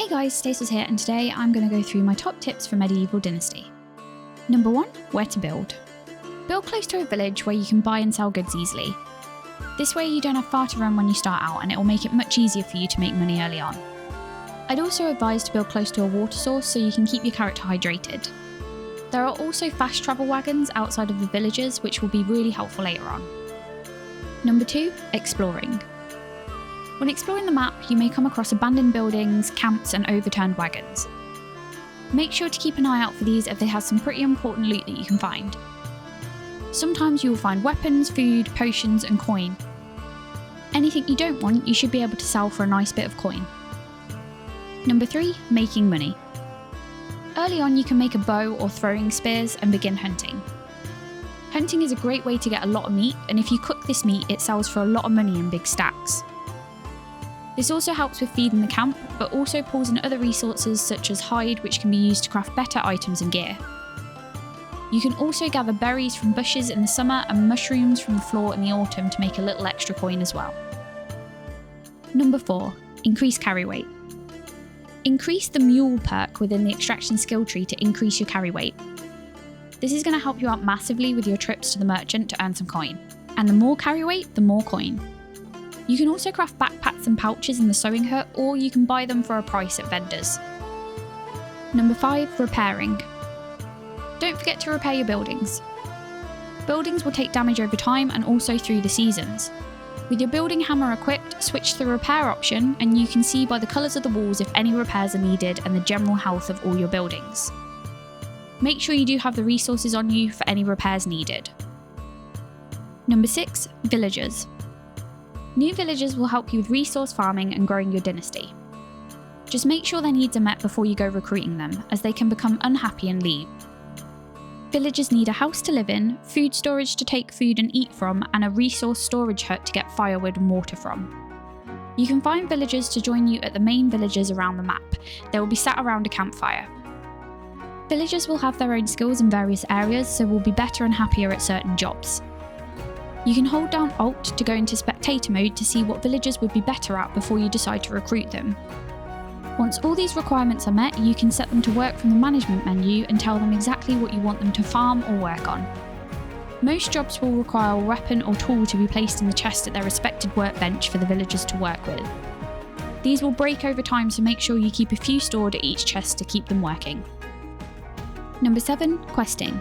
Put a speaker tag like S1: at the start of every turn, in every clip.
S1: Hey guys, Stacels here, and today I'm going to go through my top tips for Medieval Dynasty. Number 1, where to build. Build close to a village where you can buy and sell goods easily. This way you don't have far to run when you start out, and it will make it much easier for you to make money early on. I'd also advise to build close to a water source so you can keep your character hydrated. There are also fast travel wagons outside of the villages which will be really helpful later on. Number 2, exploring. When exploring the map, you may come across abandoned buildings, camps and overturned wagons. Make sure to keep an eye out for these if they have some pretty important loot that you can find. Sometimes you will find weapons, food, potions and coin. Anything you don't want, you should be able to sell for a nice bit of coin. Number 3, making money. Early on you can make a bow or throwing spears and begin hunting. Hunting is a great way to get a lot of meat, and if you cook this meat it sells for a lot of money in big stacks. This also helps with feeding the camp, but also pulls in other resources such as hide, which can be used to craft better items and gear. You can also gather berries from bushes in the summer and mushrooms from the floor in the autumn to make a little extra coin as well. Number 4, increase carry weight. Increase the mule perk within the extraction skill tree to increase your carry weight. This is going to help you out massively with your trips to the merchant to earn some coin. And the more carry weight, the more coin. You can also craft backpacks and pouches in the sewing hut, or you can buy them for a price at vendors. Number 5, repairing. Don't forget to repair your buildings. Buildings will take damage over time and also through the seasons. With your building hammer equipped, switch to the repair option and you can see by the colours of the walls if any repairs are needed and the general health of all your buildings. Make sure you do have the resources on you for any repairs needed. Number 6, villagers. New villagers will help you with resource farming and growing your dynasty. Just make sure their needs are met before you go recruiting them, as they can become unhappy and leave. Villagers need a house to live in, food storage to take food and eat from, and a resource storage hut to get firewood and water from. You can find villagers to join you at the main villages around the map. They will be sat around a campfire. Villagers will have their own skills in various areas, so will be better and happier at certain jobs. You can hold down Alt to go into spectator mode to see what villagers would be better at before you decide to recruit them. Once all these requirements are met, you can set them to work from the management menu and tell them exactly what you want them to farm or work on. Most jobs will require a weapon or tool to be placed in the chest at their respected workbench for the villagers to work with. These will break over time, so make sure you keep a few stored at each chest to keep them working. Number 7, questing.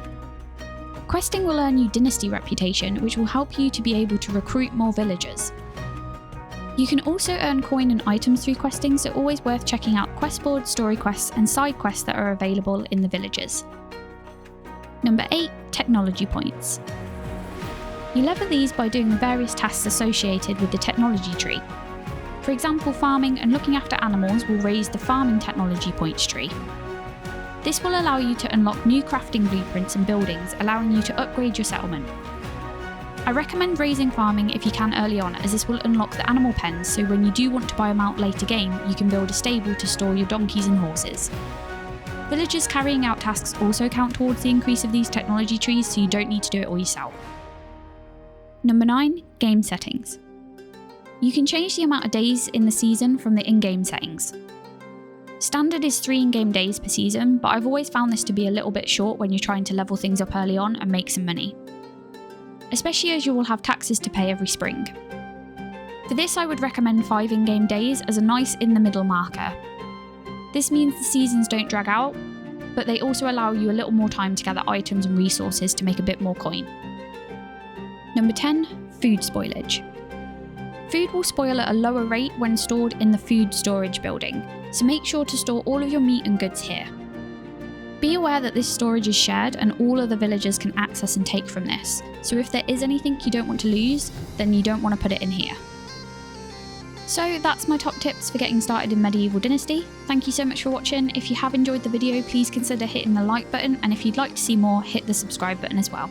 S1: Questing will earn you dynasty reputation, which will help you to be able to recruit more villagers. You can also earn coin and items through questing, so always worth checking out quest boards, story quests and side quests that are available in the villages. Number 8, technology points. You level these by doing the various tasks associated with the technology tree. For example, farming and looking after animals will raise the farming technology points tree. This will allow you to unlock new crafting blueprints and buildings, allowing you to upgrade your settlement. I recommend raising farming if you can early on, as this will unlock the animal pens, so when you do want to buy them out later game, you can build a stable to store your donkeys and horses. Villagers carrying out tasks also count towards the increase of these technology trees, so you don't need to do it all yourself. Number 9, game settings. You can change the amount of days in the season from the in-game settings. Standard is 3 in-game days per season, but I've always found this to be a little bit short when you're trying to level things up early on and make some money. Especially as you will have taxes to pay every spring. For this I would recommend 5 in-game days as a nice in-the-middle marker. This means the seasons don't drag out, but they also allow you a little more time to gather items and resources to make a bit more coin. Number 10, food spoilage. Food will spoil at a lower rate when stored in the food storage building, so make sure to store all of your meat and goods here. Be aware that this storage is shared and all other villagers can access and take from this, so if there is anything you don't want to lose, then you don't want to put it in here. So that's my top tips for getting started in Medieval Dynasty. Thank you so much for watching. If you have enjoyed the video, please consider hitting the like button, and if you'd like to see more, hit the subscribe button as well.